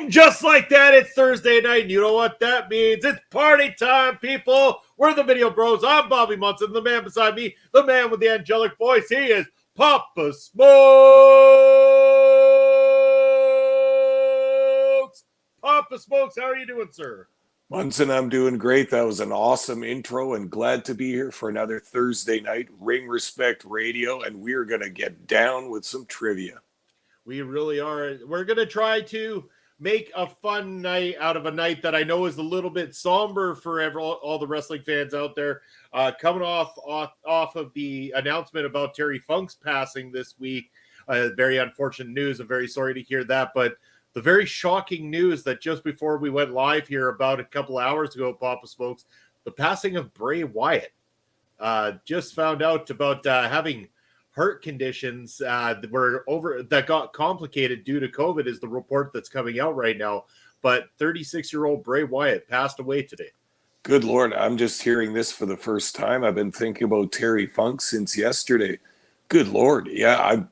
Just like that, it's Thursday night, and you know what that means. It's party time, people. We're the Video Bros. I'm Bobby Munson. The man beside me, the man with the angelic voice, he is Papa Smokes. Papa Smokes, how are you doing, sir? Munson, I'm doing great. That was an awesome intro, and glad to be here for another Thursday night Ring Respect Radio, and we're going to get down with some trivia. We really are. We're going to try to make a fun night out of a night that I know is a little bit somber for all the wrestling fans out there. Coming off of the announcement about Terry Funk's passing this week. Very unfortunate news. I'm very sorry to hear that. But the very shocking news that just before we went live here about a couple hours ago, Papa Smokes, the passing of Bray Wyatt. Just found out about having heart conditions that got complicated due to COVID is the report that's coming out right now. But 36-year-old Bray Wyatt passed away today. Good Lord, I'm just hearing this for the first time. I've been thinking about Terry Funk since yesterday. Good Lord. Yeah,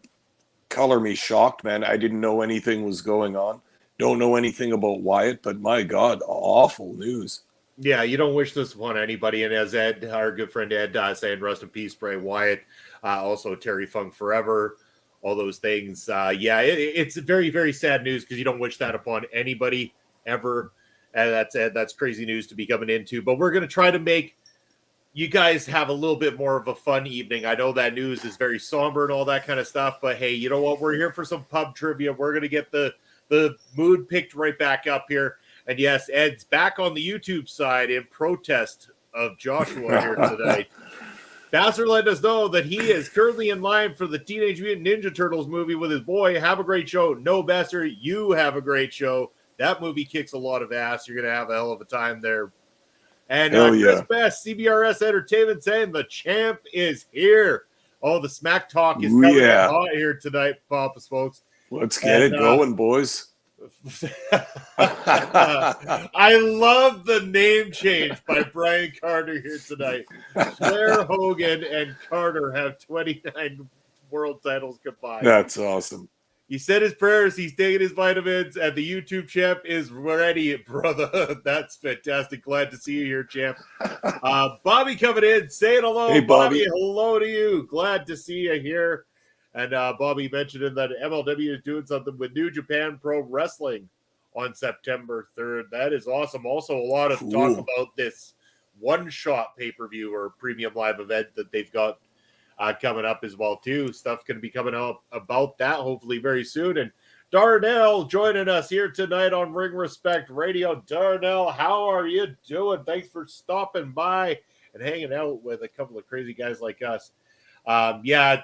color me shocked, man. I didn't know anything was going on. Don't know anything about Wyatt, but my God, awful news. Yeah, you don't wish this upon anybody. And as Ed, our good friend Ed, saying rest in peace, Bray Wyatt, also Terry Funk forever, all those things. It's very, very sad news because you don't wish that upon anybody ever. And that's crazy news to be coming into. But we're going to try to make you guys have a little bit more of a fun evening. I know that news is very somber and all that kind of stuff, but hey, you know what? We're here for some pub trivia. We're going to get the mood picked right back up here. And yes, Ed's back on the YouTube side in protest of Joshua here tonight. Bastard let us know that he is currently in line for the Teenage Mutant Ninja Turtles movie with his boy. Have a great show. No, Bastard, you have a great show. That movie kicks a lot of ass. You're going to have a hell of a time there. And Chris Best, CBRS Entertainment, saying the champ is here. Oh, the smack talk is coming hot here tonight, Papa's folks. Let's get it going, boys. I love the name change by Brian Carter here tonight. Flair, Hogan, and Carter have 29 world titles combined. That's awesome. He said his prayers, he's taking his vitamins, and the YouTube champ is ready, brother. That's fantastic. Glad to see you here, champ. Bobby coming in, saying hello. Hey, Bobby. Hello to you. Glad to see you here. And Bobby mentioned that MLW is doing something with New Japan Pro Wrestling on September 3rd. That is awesome. Also, a lot of talk about this one-shot pay-per-view or premium live event that they've got coming up as well, too. Stuff going to be coming up about that hopefully very soon. And Darnell joining us here tonight on Ring Respect Radio. Darnell, how are you doing? Thanks for stopping by and hanging out with a couple of crazy guys like us.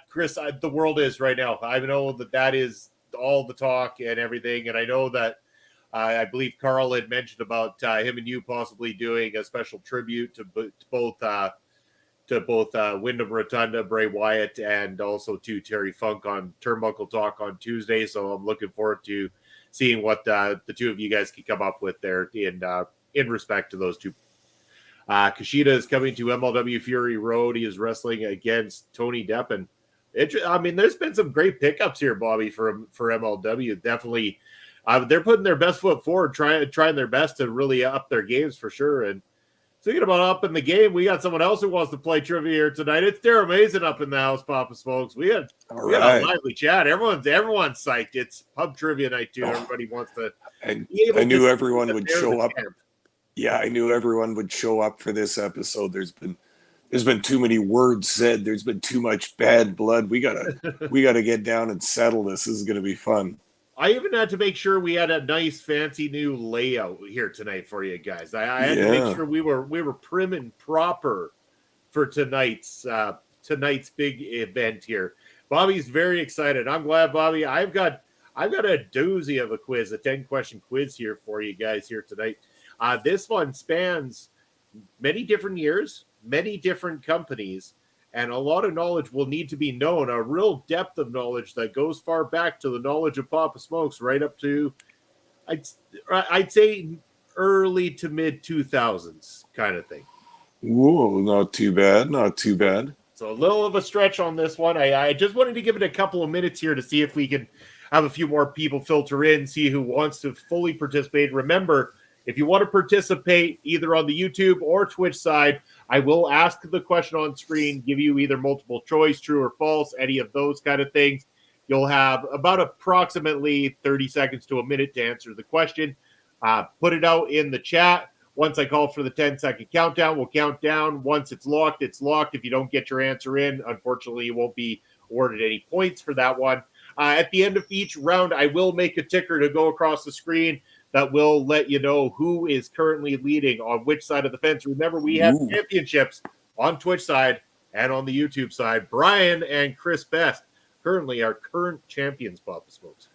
Chris, the world is right now. I know that is all the talk and everything. And I know that I believe Carl had mentioned about him and you possibly doing a special tribute to both Wyndham Rotunda, Bray Wyatt, and also to Terry Funk on Turnbuckle Talk on Tuesday. So I'm looking forward to seeing what the two of you guys can come up with there in respect to those two. Kushida is coming to MLW Fury Road. He is wrestling against Tony Depp. And there's been some great pickups here, Bobby, for MLW. Definitely, they're putting their best foot forward, trying their best to really up their games for sure. And speaking about up in the game, we got someone else who wants to play trivia here tonight. It's Darren Mason up in the house, Papa's folks. We had a lively chat. Everyone's psyched. It's pub trivia night too. Everybody wants to. I knew everyone would show up. Yeah, I knew everyone would show up for this episode. There's been too many words said. There's been too much bad blood. We gotta get down and settle this. This is gonna be fun. I even had to make sure we had a nice, fancy new layout here tonight for you guys. I had to make sure we were prim and proper for tonight's big event here. Bobby's very excited. I'm glad, Bobby. I've got a doozy of a quiz, a 10-question quiz here for you guys here tonight. This one spans many different years, many different companies, and a lot of knowledge will need to be known, a real depth of knowledge that goes far back to the knowledge of Papa Smokes, right up to, I'd say, early to mid-2000s kind of thing. Whoa, not too bad, not too bad. So a little of a stretch on this one. I just wanted to give it a couple of minutes here to see if we can have a few more people filter in, see who wants to fully participate. Remember, if you want to participate either on the YouTube or Twitch side, I will ask the question on screen, give you either multiple choice, true or false, any of those kind of things. You'll have about approximately 30 seconds to a minute to answer the question. Put it out in the chat. Once I call for the 10-second countdown, we'll count down. Once it's locked, it's locked. If you don't get your answer in, unfortunately, you won't be awarded any points for that one. At the end of each round, I will make a ticker to go across the screen that will let you know who is currently leading on which side of the fence. Remember, we have championships on Twitch side and on the YouTube side. Brian and Chris Best currently are current champions, Papa Smokes.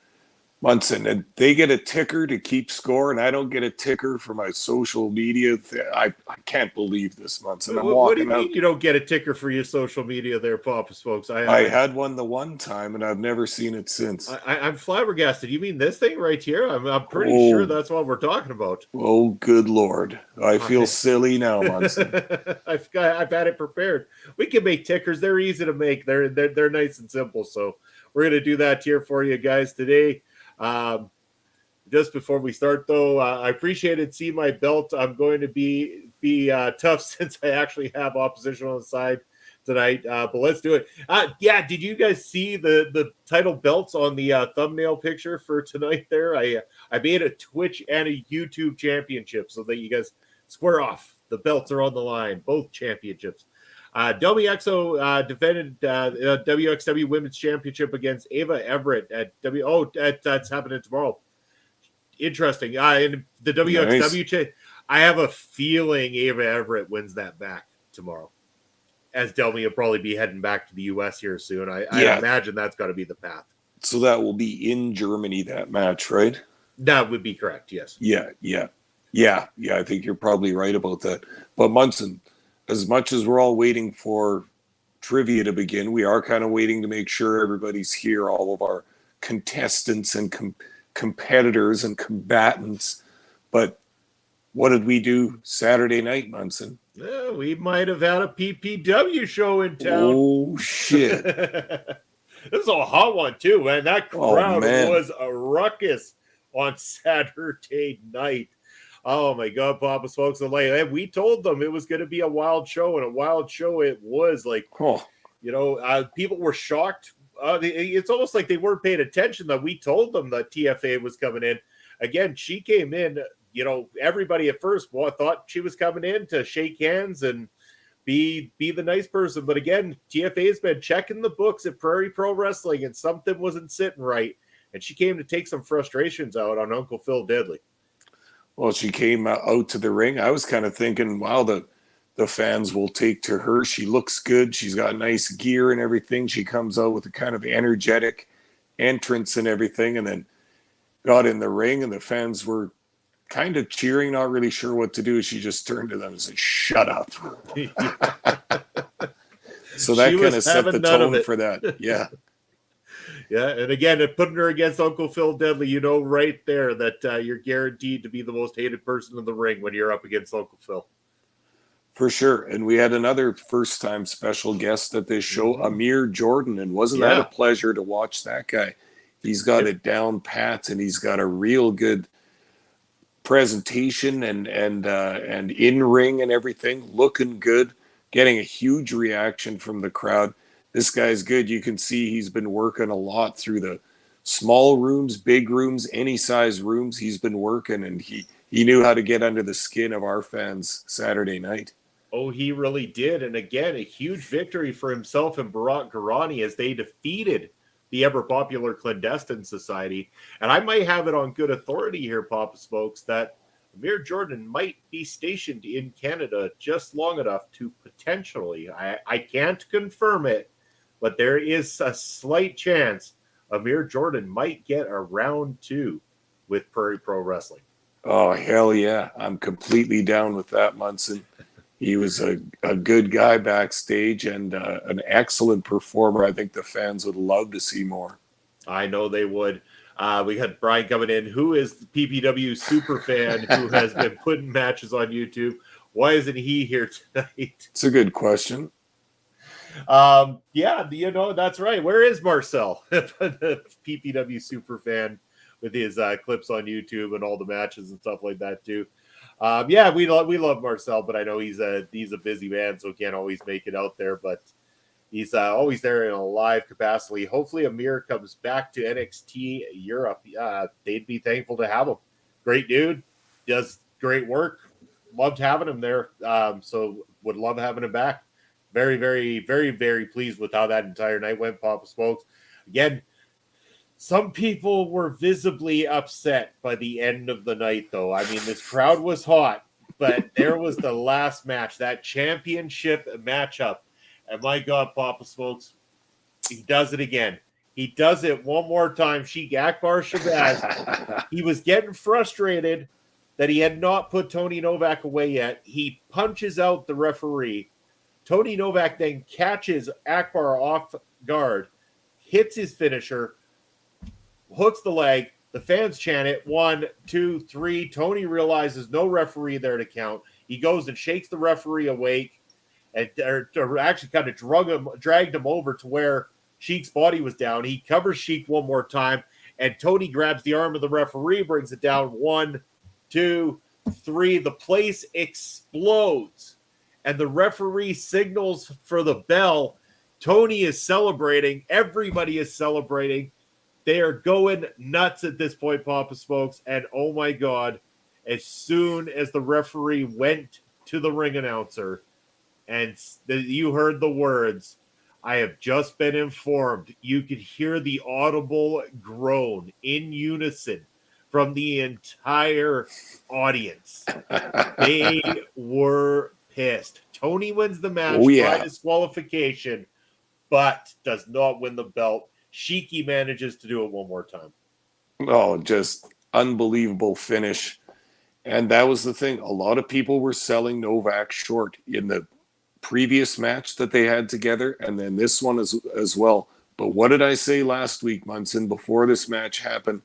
Munson, and they get a ticker to keep score, and I don't get a ticker for my social media. I can't believe this, Munson. I'm What do you walking mean out. you don't get a ticker for your social media there, Papa's folks? I had one the one time, and I've never seen it since. I'm flabbergasted. You mean this thing right here? I'm pretty sure that's what we're talking about. Oh, good Lord. I feel silly now, Munson. I've had it prepared. We can make tickers. They're easy to make. They're nice and simple. So we're going to do that here for you guys today. Just before we start, though, I appreciated seeing my belt. I'm going to be tough since I actually have opposition on the side tonight. But let's do it. Yeah, did you guys see the title belts on the thumbnail picture for tonight? There, I made a Twitch and a YouTube championship so that you guys square off. The belts are on the line, both championships. WXO defended WXW Women's Championship against Ava Everett at that's happening tomorrow. Interesting. In the WXW, I have a feeling Ava Everett wins that back tomorrow, as Delmy will probably be heading back to the U.S. here soon. I imagine that's got to be the path. So that will be in Germany, that match, right? That would be correct, yes. Yeah. I think you're probably right about that. But Munson, as much as we're all waiting for trivia to begin, we are kind of waiting to make sure everybody's here, all of our contestants and competitors and combatants. But what did we do Saturday night, Munson? Yeah, we might have had a PPW show in town. Oh, shit. This is a hot one, too, man. That crowd was a ruckus on Saturday night. Oh, my God, Papa's folks. We told them it was going to be a wild show, and a wild show it was. People were shocked. It's almost like they weren't paying attention that we told them that TFA was coming in. Again, she came in, everybody at first thought she was coming in to shake hands and be the nice person. But again, TFA has been checking the books at Prairie Pro Wrestling, and something wasn't sitting right. And she came to take some frustrations out on Uncle Phil Deadly. Well, she came out to the ring. I was kind of thinking, wow, the fans will take to her. She looks good. She's got nice gear and everything. She comes out with a kind of energetic entrance and everything, and then got in the ring, and the fans were kind of cheering, not really sure what to do. She just turned to them and said, "Shut up." So that kind of set the tone for that. Yeah. Yeah, and again, putting her against Uncle Phil Deadly, right there that you're guaranteed to be the most hated person in the ring when you're up against Uncle Phil. For sure. And we had another first-time special guest at this show, Amir Jordan, and wasn't that a pleasure to watch that guy? He's got it down pat, and he's got a real good presentation and in-ring and everything, looking good, getting a huge reaction from the crowd. This guy's good. You can see he's been working a lot through the small rooms, big rooms, any size rooms. He's been working, and he knew how to get under the skin of our fans Saturday night. Oh, he really did. And again, a huge victory for himself and Bharat Garani as they defeated the ever-popular Clandestine Society. And I might have it on good authority here, Papa's folks, that Amir Jordan might be stationed in Canada just long enough to potentially, I can't confirm it, but there is a slight chance Amir Jordan might get a round 2 with Prairie Pro Wrestling. Oh, hell yeah. I'm completely down with that, Munson. He was a good guy backstage and an excellent performer. I think the fans would love to see more. I know they would. We had Brian coming in, who is the PPW super fan who has been putting matches on YouTube. Why isn't he here tonight? It's a good question. That's right. Where is Marcel, the PPW super fan, with his clips on YouTube and all the matches and stuff like that too? We love Marcel, but I know he's a busy man, so can't always make it out there. But he's always there in a live capacity. Hopefully, Amir comes back to NXT Europe. They'd be thankful to have him. Great dude, does great work. Loved having him there. So would love having him back. Very, very, very, very pleased with how that entire night went, Papa Smokes. Again, some people were visibly upset by the end of the night, though. I mean, this crowd was hot, but there was the last match, that championship matchup. And my God, Papa Smokes, he does it again. He does it one more time. Sheik Akbar Shabazz. He was getting frustrated that he had not put Tony Novak away yet. He punches out the referee. Tony Novak then catches Akbar off guard, hits his finisher, hooks the leg. The fans chant it. 1, 2, 3. Tony realizes no referee there to count. He goes and shakes the referee awake and actually kind of dragged him over to where Sheik's body was down. He covers Sheik one more time, and Tony grabs the arm of the referee, brings it down. 1, 2, 3. The place explodes, and the referee signals for the bell. Tony is celebrating. Everybody is celebrating. They are going nuts at this point, Papa Smokes. And oh my God, as soon as the referee went to the ring announcer and you heard the words, "I have just been informed," you could hear the audible groan in unison from the entire audience. They were pissed. Tony wins the match by disqualification, but does not win the belt. Sheiky manages to do it one more time. Oh, just unbelievable finish. And that was the thing. A lot of people were selling Novak short in the previous match that they had together, and then this one as well. But what did I say last week, Munson, before this match happened?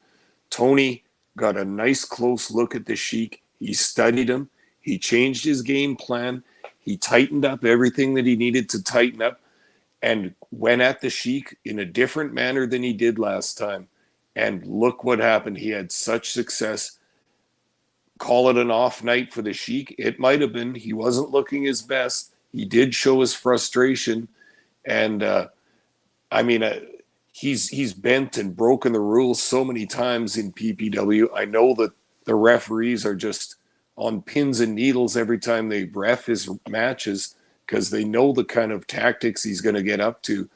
Tony got a nice close look at the Sheik. He studied him. He changed his game plan. He tightened up everything that he needed to tighten up and went at the Sheik in a different manner than he did last time. And look what happened. He had such success. Call it an off night for the Sheik. It might have been. He wasn't looking his best. He did show his frustration. And, he's bent and broken the rules so many times in PPW. I know that the referees are just on pins and needles every time they ref his matches because they know the kind of tactics he's going to get up to.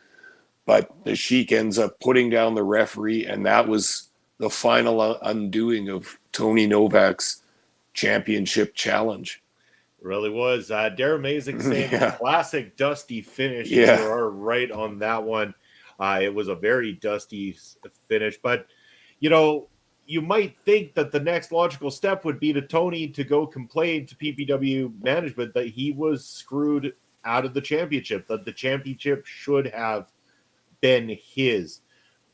But the Sheik ends up putting down the referee, and that was the final undoing of Tony Novak's championship challenge. It really was. Darren Mazik saying classic dusty finish. Yeah. You are right on that one. It was a very dusty finish. But, you might think that the next logical step would be to Tony to go complain to PPW management that he was screwed out of the championship, that the championship should have been his.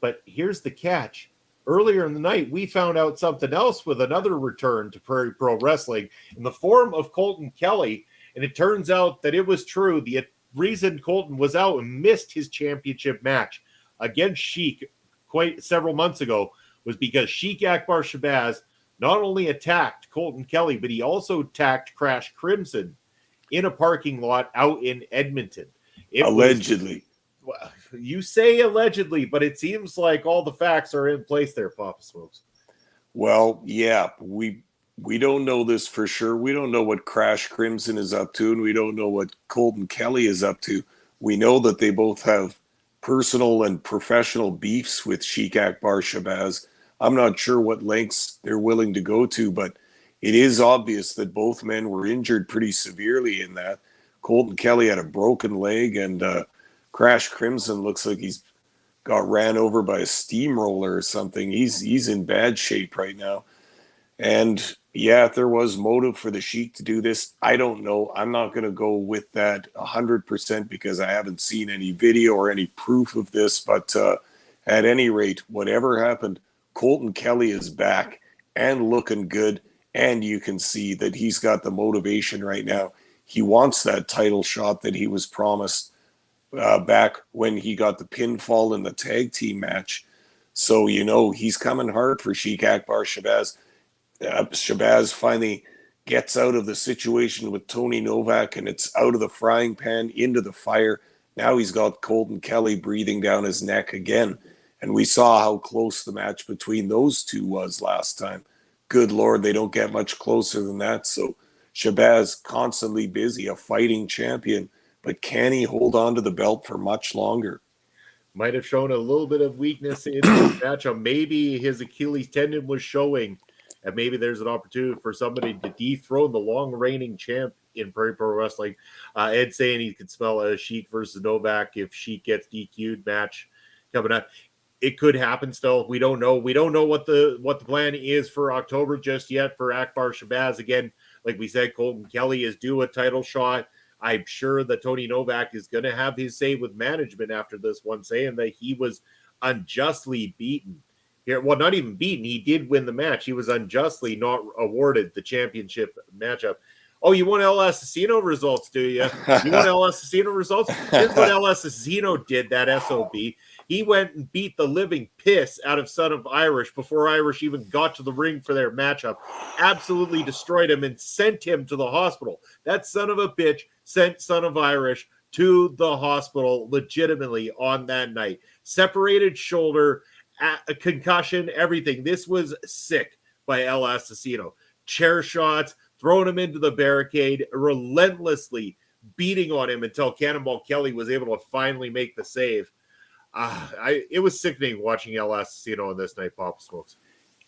But here's the catch. Earlier in the night, we found out something else with another return to Prairie Pro Wrestling in the form of Colton Kelly. And it turns out that it was true. The reason Colton was out and missed his championship match against Sheik quite several months ago was because Sheik Akbar Shabazz not only attacked Colton Kelly, but he also attacked Crash Crimson in a parking lot out in Edmonton. Allegedly. Well, you say allegedly, but it seems like all the facts are in place there, Papa Smokes. Well, yeah, we don't know this for sure. We don't know what Crash Crimson is up to, and we don't know what Colton Kelly is up to. We know that they both have personal and professional beefs with Sheik Akbar Shabazz. I'm not sure what lengths they're willing to go to, but it is obvious that both men were injured pretty severely in that. Colton Kelly had a broken leg, and Crash Crimson looks like he's got ran over by a steamroller or something. He's in bad shape right now. And yeah, if there was motive for the Sheik to do this, I don't know. I'm not going to go with that 100% because I haven't seen any video or any proof of this. But at any rate, whatever happened, Colton Kelly is back and looking good. And you can see that he's got the motivation right now. He wants that title shot that he was promised back when he got the pinfall in the tag team match. So, he's coming hard for Sheik Akbar Shabazz. Shabazz finally gets out of the situation with Tony Novak, and it's out of the frying pan into the fire. Now he's got Colton Kelly breathing down his neck again. And we saw how close the match between those two was last time. Good Lord, they don't get much closer than that. So Shabazz constantly busy, a fighting champion. But can he hold on to the belt for much longer? Might have shown a little bit of weakness in this matchup. Maybe his Achilles tendon was showing, and maybe there's an opportunity for somebody to dethrone the long reigning champ in Prairie Pro Wrestling. Ed saying he could smell a Sheik versus Novak if Sheik gets DQ'd match coming up. it could happen still. We don't know. We don't know what the plan is for October just yet for Akbar Shabazz. Again, like we said, Colton Kelly is due a title shot. I'm sure that Tony Novak is going to have his say with management after this one, saying that he was unjustly beaten. Here, well, not even beaten. He did win the match. He was unjustly not awarded the championship matchup. Oh, you want El Assassino results, do you? You want El Assassino results? Here's what El Assassino did, that SOB. He went and beat the living piss out of Son of Irish before Irish even got to the ring for their matchup. Absolutely destroyed him and sent him to the hospital. That son of a bitch sent Son of Irish to the hospital legitimately on that night. Separated shoulder, a concussion, everything. This was sick by El Assassino. Chair shots, throwing him into the barricade, relentlessly beating on him until Cannonball Kelly was able to finally make the save. It was sickening watching El Assassino on this night, Papa Smokes.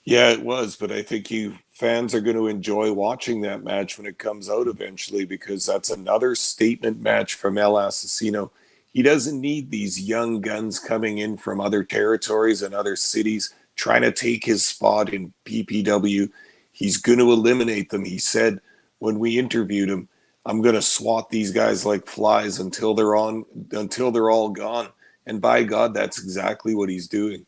Yeah, it was, but I think you fans are going to enjoy watching that match when it comes out eventually, because that's another statement match from El Assassino. He doesn't need these young guns coming in from other territories and other cities trying to take his spot in PPW. He's going to eliminate them. He said when we interviewed him, I'm going to swat these guys like flies until they're all gone. And by God, that's exactly what he's doing.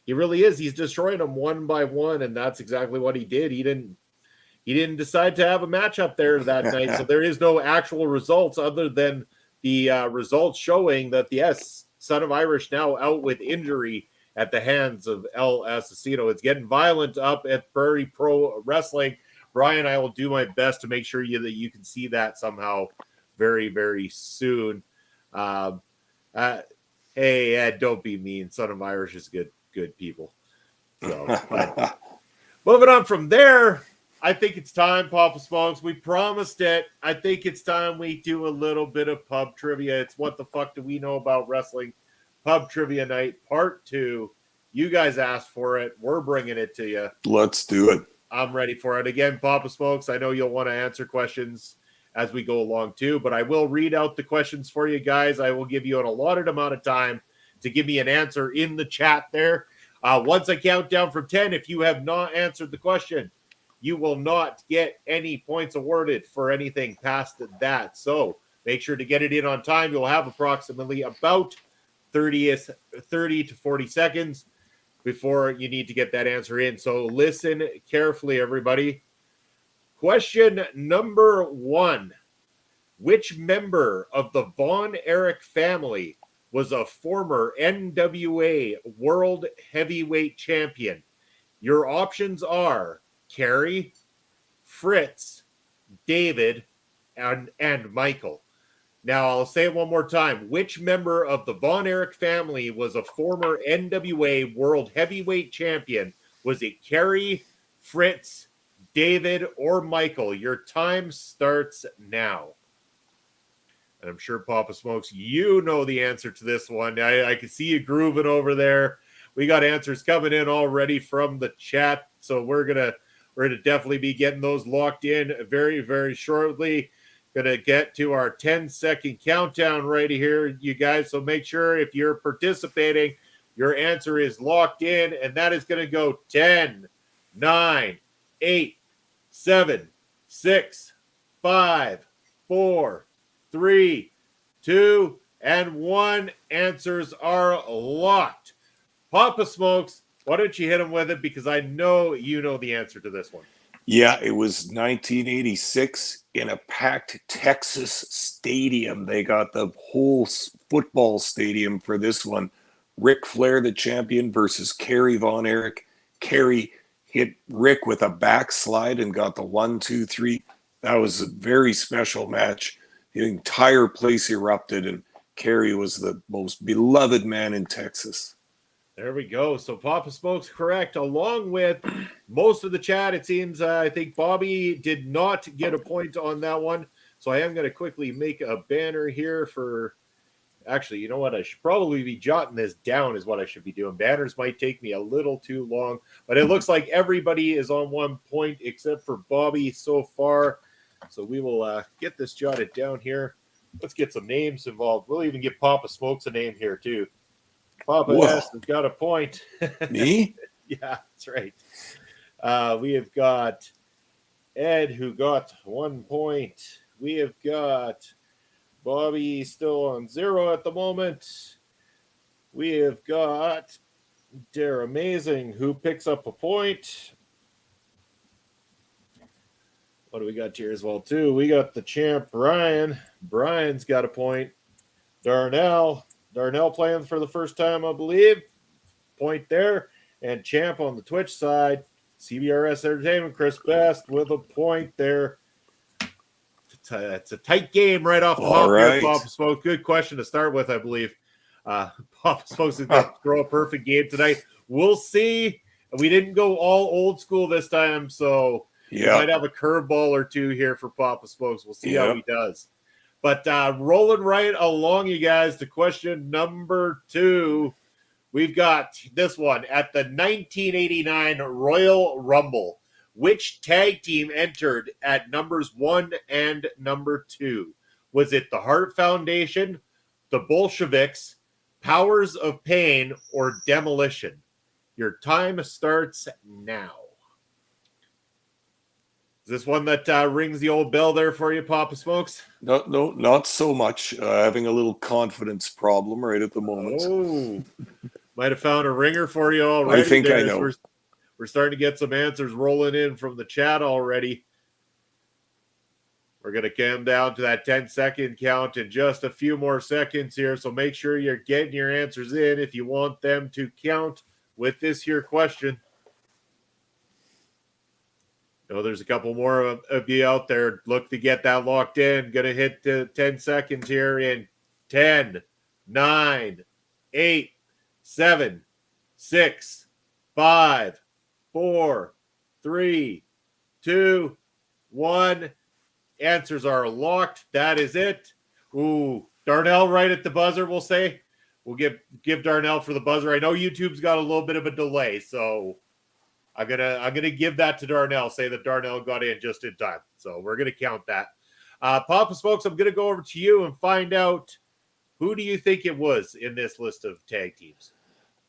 He really is. He's destroying them one by one, and that's exactly what he did. He didn't decide to have a matchup there that night, so there is no actual results other than the results showing that, yes, Son of Irish now out with injury at the hands of El Assassino. It's getting violent up at Prairie Pro Wrestling. Brian, I will do my best to make sure that you can see that somehow very, very soon. Hey, don't be mean. Son of Irish is good people. So, but moving on from there, I think it's time, Papa Smokes. We promised it. I think it's time we do a little bit of pub trivia. It's What the Fuck Do We Know About Wrestling? Pub Trivia Night, Part 2. You guys asked for it. We're bringing it to you. Let's do it. I'm ready for it. Again, Papa Smokes, I know you'll want to answer questions as we go along too, but I will read out the questions for you guys. I will give you an allotted amount of time to give me an answer in the chat there. Once I count down from 10, if you have not answered the question, you will not get any points awarded for anything past that. So make sure to get it in on time. You'll have approximately about 30 to 40 seconds before you need to get that answer in. So listen carefully, everybody. Question number 1. Which member of the Von Erich family was a former NWA World Heavyweight Champion? Your options are Kerry, Fritz, David, and Michael. Now, I'll say it one more time. Which member of the Von Erich family was a former NWA World Heavyweight Champion? Was it Kerry, Fritz, David, or Michael? Your time starts now. And I'm sure, Papa Smokes, you know the answer to this one. I can see you grooving over there. We got answers coming in already from the chat, so we're gonna definitely be getting those locked in very, very shortly. Gonna get to our 10-second countdown right here, you guys. So make sure if you're participating, your answer is locked in, and that is gonna go 10, 9, 8, 7, 6, 5, 4, 3, 2, and 1. Answers are locked. Papa Smokes, why don't you hit him with it, because I know you know the answer to this one. Yeah, it was 1986 in a packed Texas stadium. They got the whole football stadium for this one. Ric Flair, the champion, versus Kerry Von Erich. Kerry hit Rick with a backslide and got the 1, 2, 3. That was a very special match. The entire place erupted, and Kerry was the most beloved man in Texas. There we go. So Papa Smoke's correct, along with most of the chat. It seems I think Bobby did not get a point on that one. So I am going to quickly make a banner here for... Actually, you know what? I should probably be jotting this down is what I should be doing. Banners might take me a little too long, but it looks like everybody is on 1 point except for Bobby so far. So we will get this jotted down here. Let's get some names involved. We'll even give Papa Smokes a name here too. Papa Whoa. S has got a point. Me? Yeah, that's right. We have got Ed, who got 1 point. We have got Bobby still on 0 at the moment. We have got Dare Amazing, who picks up a point. What do we got here as well, too? We got the champ, Brian. Brian's got a point. Darnell playing for the first time, I believe. Point there. And champ on the Twitch side, CBRS Entertainment, Chris Best with a point there. It's a tight game right off the hop here, Papa Smoke. Good question to start with, I believe. Papa Smoke's going to throw a perfect game tonight. We'll see. We didn't go all old school this time, so we might have a curveball or two here for Papa Smokes. We'll see how he does. But rolling right along, you guys, to question number 2. We've got this one at the 1989 Royal Rumble. Which tag team entered at numbers 1 and number 2? Was it the Hart Foundation, the Bolsheviks, Powers of Pain, or Demolition? Your time starts now. Is this one that rings the old bell there for you, Papa Smokes? No, not so much. Having a little confidence problem right at the moment. Oh, might have found a ringer for you already. I think I know. We're starting to get some answers rolling in from the chat already. We're going to come down to that 10-second count in just a few more seconds here, so make sure you're getting your answers in if you want them to count with this here question. Oh, there's a couple more of you out there. Look to get that locked in. Going to hit 10 seconds here in 10, 9, 8, 7, 6, 5, 4, 3, 2, 1. Answers are locked. That is it. Ooh, Darnell right at the buzzer, we'll say. We'll give Darnell for the buzzer. I know YouTube's got a little bit of a delay, so I'm gonna give that to Darnell. Say that Darnell got in just in time. So we're gonna count that. Papa Smokes, I'm gonna go over to you and find out who do you think it was in this list of tag teams.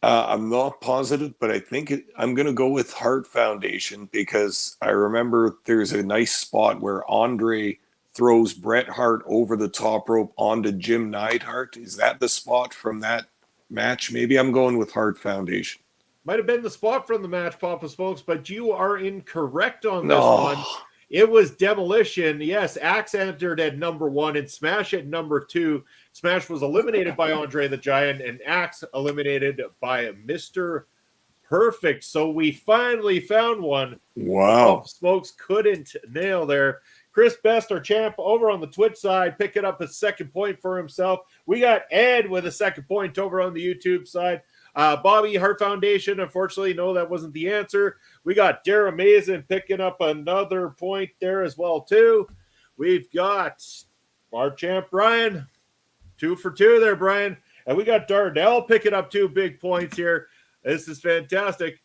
I'm not positive, but I think I'm going to go with Hart Foundation because I remember there's a nice spot where Andre throws Bret Hart over the top rope onto Jim Neidhart. Is that the spot from that match? Maybe I'm going with Hart Foundation. Might have been the spot from the match, Papa Smokes, but you are incorrect on this one. It was Demolition. Yes, Axe entered at number 1 and Smash at number 2. Smash was eliminated by Andre the Giant and Axe eliminated by Mr. Perfect. So we finally found one. Wow. Smokes couldn't nail there. Chris Best, our champ, over on the Twitch side, picking up a second point for himself. We got Ed with a second point over on the YouTube side. Bobby, Hart Foundation, unfortunately, no, that wasn't the answer. We got Dare Amazing picking up another point there as well, too. We've got our champ, Brian. 2 for 2 there, Brian. And we got Darnell picking up 2 big points here. This is fantastic.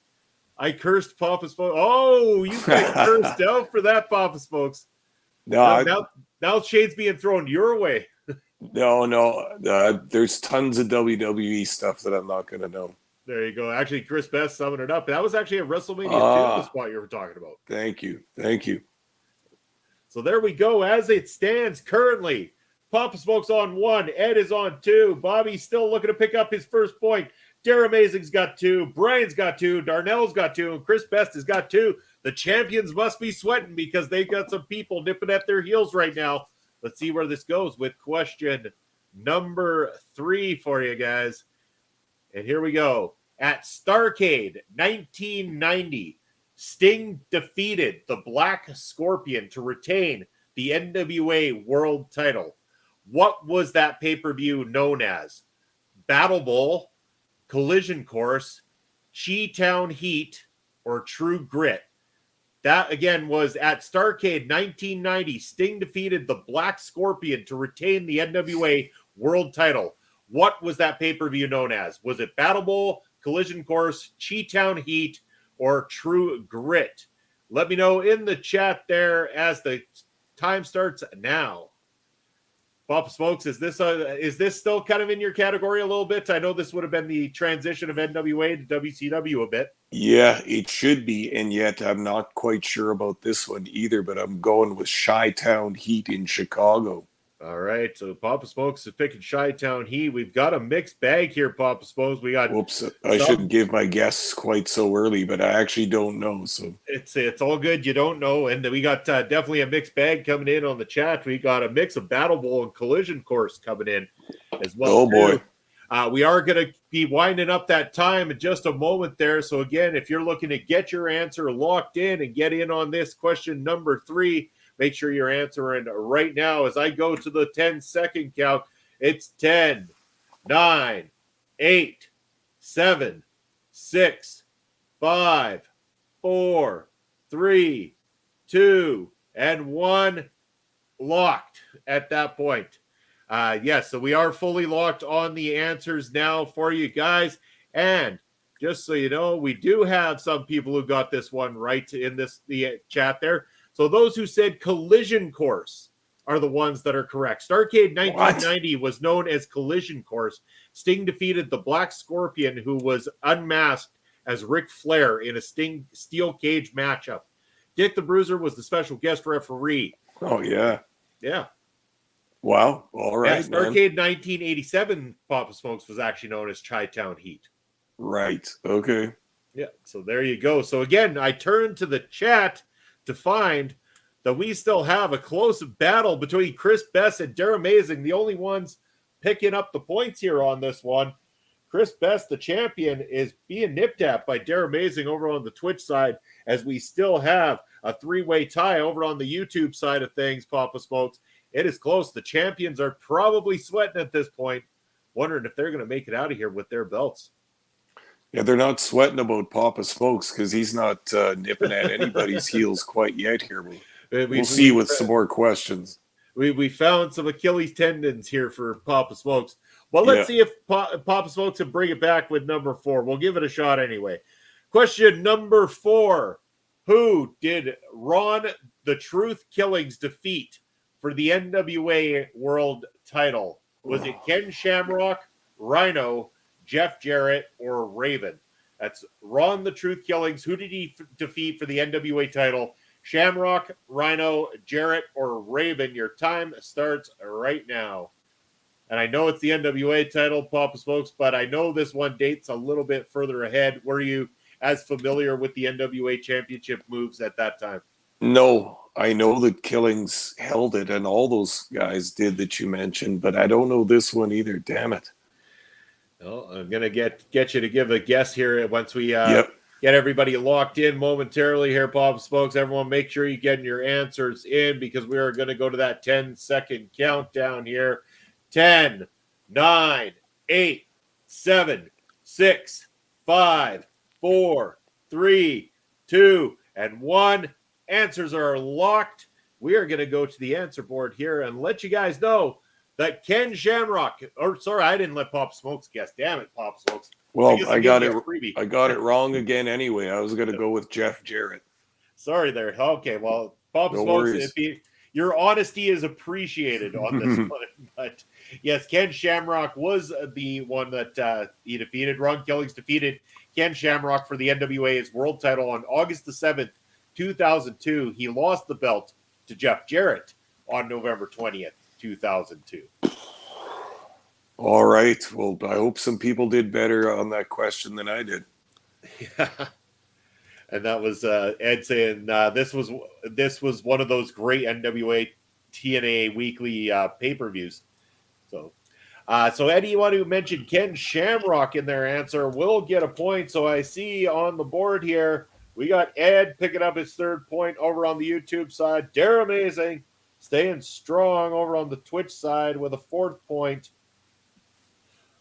I cursed Papa Smokes. Oh, you got cursed out for that, Papa Smokes. No, now shade's being thrown your way. No. There's tons of WWE stuff that I'm not going to know. There you go. Actually, Chris Best summing it up. That was actually a WrestleMania 2, the spot you were talking about. Thank you. So there we go. As it stands currently, Papa Smoke's on 1. Ed is on 2. Bobby's still looking to pick up his first point. Dare Amazing's got 2. Brian's got 2. Darnell's got 2. And Chris Best has got 2. The champions must be sweating because they've got some people nipping at their heels right now. Let's see where this goes with question number 3 for you guys. And here we go. At Starrcade 1990, Sting defeated the Black Scorpion to retain the NWA World title. What was that pay-per-view known as? Battle Bowl, Collision Course, Chi-Town Heat, or True Grit? That, again, was at Starrcade 1990. Sting defeated the Black Scorpion to retain the NWA World title. What was that pay-per-view known as? Was it Battle Bowl, Collision Course, Chi-Town Heat, or True Grit? Let me know in the chat there as the time starts now. Papa Smokes, is this still kind of in your category a little bit? I know this would have been the transition of NWA to WCW a bit. Yeah, it should be, and yet I'm not quite sure about this one either, but I'm going with Chi-Town Heat in Chicago. All right, so Papa Smokes is picking Chi-Town Heat. We've got a mixed bag here, Papa Smokes. We got Whoops, I shouldn't give my guess quite so early, but I actually don't know. So it's all good. You don't know, and we got definitely a mixed bag coming in on the chat. We got a mix of Battle Bowl and Collision Course coming in as well. Oh boy. We are going to be winding up that time in just a moment there. So again, if you're looking to get your answer locked in and get in on this question number 3, make sure you're answering right now as I go to the 10-second count. It's 10, 9, 8, 7, 6, 5, 4, 3, 2, and 1. Locked at that point. Yes, so we are fully locked on the answers now for you guys. And just so you know, we do have some people who got this one right in the chat there. So those who said Collision Course are the ones that are correct. Starrcade 1990 was known as Collision Course. Sting defeated the Black Scorpion, who was unmasked as Ric Flair in a Sting steel cage matchup. Dick the Bruiser was the special guest referee. Oh, yeah. Yeah. Wow. All right. Starrcade 1987, Papa Smokes was actually known as Chi-Town Heat. Right. Okay. Yeah. So there you go. So again, I turned to the chat to find that we still have a close battle between Chris Best and Dare Amazing, the only ones picking up the points here on this one. Chris Best, the champion, is being nipped at by Dare Amazing over on the Twitch side, as we still have a 3-way tie over on the YouTube side of things, Papa Smokes. It is close. The champions are probably sweating at this point, wondering if they're going to make it out of here with their belts. Yeah, they're not sweating about Papa Smokes because he's not nipping at anybody's heels quite yet here. We'll see with some more questions. We found some Achilles tendons here for Papa Smokes. Well, let's see if Papa Smokes can bring it back with number 4. We'll give it a shot anyway. Question number 4. Who did Ron the Truth Killings defeat for the NWA World title? Was it Ken Shamrock, Rhino, Jeff Jarrett, or Raven? That's Ron the Truth Killings. Who did he defeat for the NWA title? Shamrock, Rhino, Jarrett, or Raven? Your time starts right now. And I know it's the NWA title, Papa Smokes, but I know this one dates a little bit further ahead. Were you as familiar with the NWA championship moves at that time? No, I know the Killings held it, and all those guys did that you mentioned, but I don't know this one either. Damn it. Well, I'm going to get you to give a guess here once we get everybody locked in momentarily here, Papa Smokes. Everyone, make sure you get your answers in because we are going to go to that 10-second countdown here. 10, 9, 8, 7, 6, 5, 4, 3, 2, and 1. Answers are locked. We are going to go to the answer board here and let you guys know that Ken Shamrock, I didn't let Papa Smokes guess. Damn it, Papa Smokes. Well, I got it wrong again anyway. I was going to go with Jeff Jarrett. Sorry there. Okay, well, Papa Smokes, your honesty is appreciated on this one. But yes, Ken Shamrock was the one that he defeated. Ron Killings defeated Ken Shamrock for the NWA's world title on August the 7th, 2002. He lost the belt to Jeff Jarrett on November 20th, 2002. All right. Well, I hope some people did better on that question than I did. Yeah. And that was Ed saying this was one of those great NWA TNA weekly pay-per-views. So anyone who mentioned Ken Shamrock in their answer will get a point. So I see on the board here, we got Ed picking up his 3rd point over on the YouTube side. Dare Amazing staying strong over on the Twitch side with a 4th point.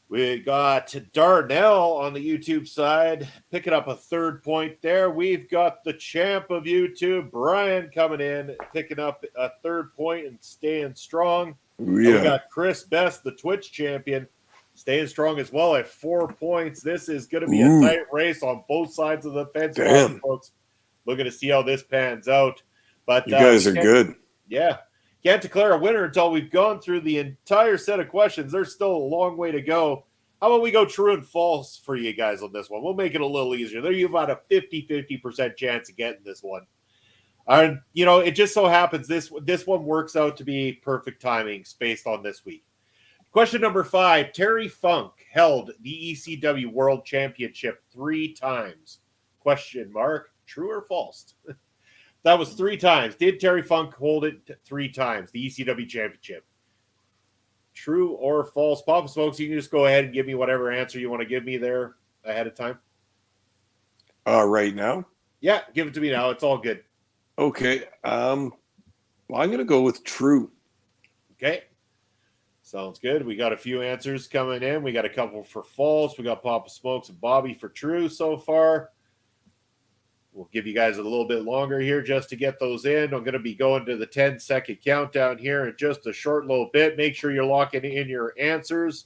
We got Darnell on the YouTube side picking up a 3rd point there. We've got the champ of YouTube, Brian, coming in, picking up a 3rd point and staying strong. Yeah. We got Chris Best, the Twitch champion, staying strong as well at 4 points. This is going to be a tight race on both sides of the fence, folks. Looking to see how this pans out. But you guys are good. Yeah. Can't declare a winner until we've gone through the entire set of questions. There's still a long way to go. How about we go true and false for you guys on this one? We'll make it a little easier. There you have about a 50% chance of getting this one. And, it just so happens this one works out to be perfect timing based on this week. Question number 5. Terry Funk held the ECW World Championship 3 times. Question mark, true or false? That was 3 times. Did Terry Funk hold it 3 times, the ECW Championship? True or false? Papa Smokes, you can just go ahead and give me whatever answer you want to give me there ahead of time. Right now? Yeah, give it to me now. It's all good. Okay. Well, I'm going to go with true. Okay. Sounds good. We got a few answers coming in. We got a couple for false. We got Papa Smokes and Bobby for true so far. We'll give you guys a little bit longer here just to get those in. I'm going to be going to the 10-second countdown here in just a short little bit. Make sure you're locking in your answers.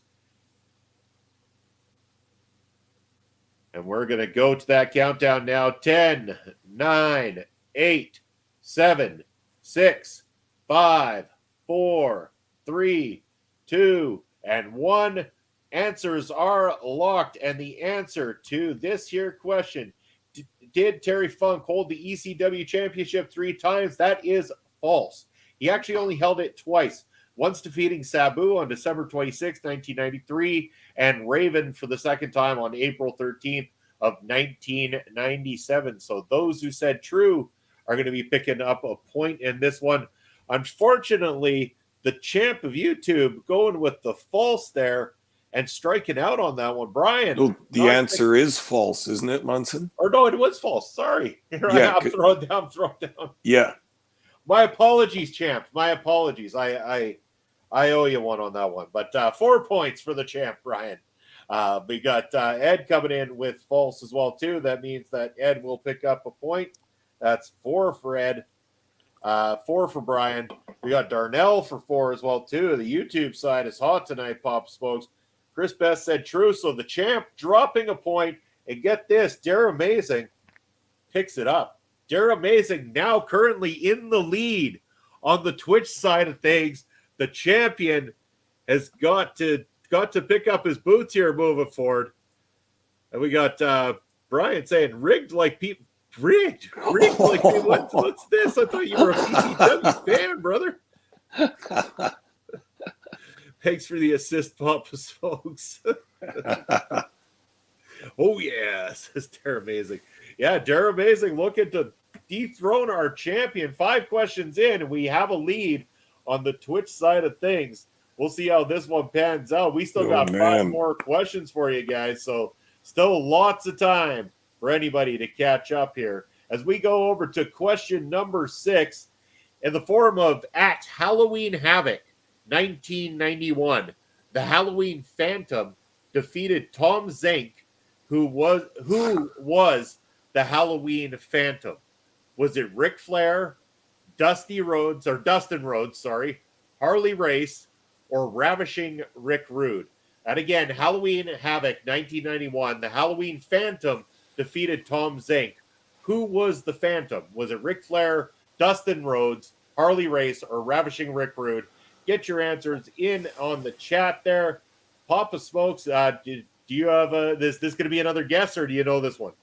And we're going to go to that countdown now. 10, 9, 8, 7, 6, 5, 4, 3, 2, and 1. Answers are locked. And the answer to this here question, did Terry Funk hold the ECW Championship 3 times? That is false. He actually only held it twice. Once defeating Sabu on December 26, 1993, and Raven for the second time on April 13th of 1997. So those who said true are going to be picking up a point in this one. Unfortunately, the champ of YouTube going with the false there and striking out on that one. Brian. Well, the answer is false, isn't it, Munson? Or no, it was false. Sorry. I'm throwing down. Yeah. My apologies, champ. My apologies. I owe you one on that one. But 4 points for the champ, Brian. We got Ed coming in with false as well, too. That means that Ed will pick up a point. That's 4 for Ed. 4 for Brian. We got Darnell for 4 as well, too. The YouTube side is hot tonight, Pop Smokes. Chris Best said true, so the champ dropping a point. And get this, Dare Amazing picks it up. Dare Amazing now currently in the lead on the Twitch side of things. The champion has got to pick up his boots here moving forward. And we got Brian saying rigged like people. Rigged like people. What's this? I thought you were a PCW fan, brother. Thanks for the assist, Papa Smokes. Oh, yeah, says Dare Amazing. Yeah, Dare Amazing looking to dethrone our champion. 5 questions in, and we have a lead on the Twitch side of things. We'll see how this one pans out. We still got 5 more questions for you guys, so still lots of time for anybody to catch up here. As we go over to question number 6, in the form of at Halloween Havoc 1991, the Halloween Phantom defeated Tom Zenk, who was the Halloween Phantom. Was it Ric Flair, Dustin Rhodes, Harley Race, or Ravishing Rick Rude? And again, Halloween Havoc 1991, the Halloween Phantom defeated Tom Zenk. Who was the Phantom? Was it Ric Flair, Dustin Rhodes, Harley Race, or Ravishing Rick Rude? Get your answers in on the chat there. Papa Smokes, do you have this going to be another guess, or do you know this one?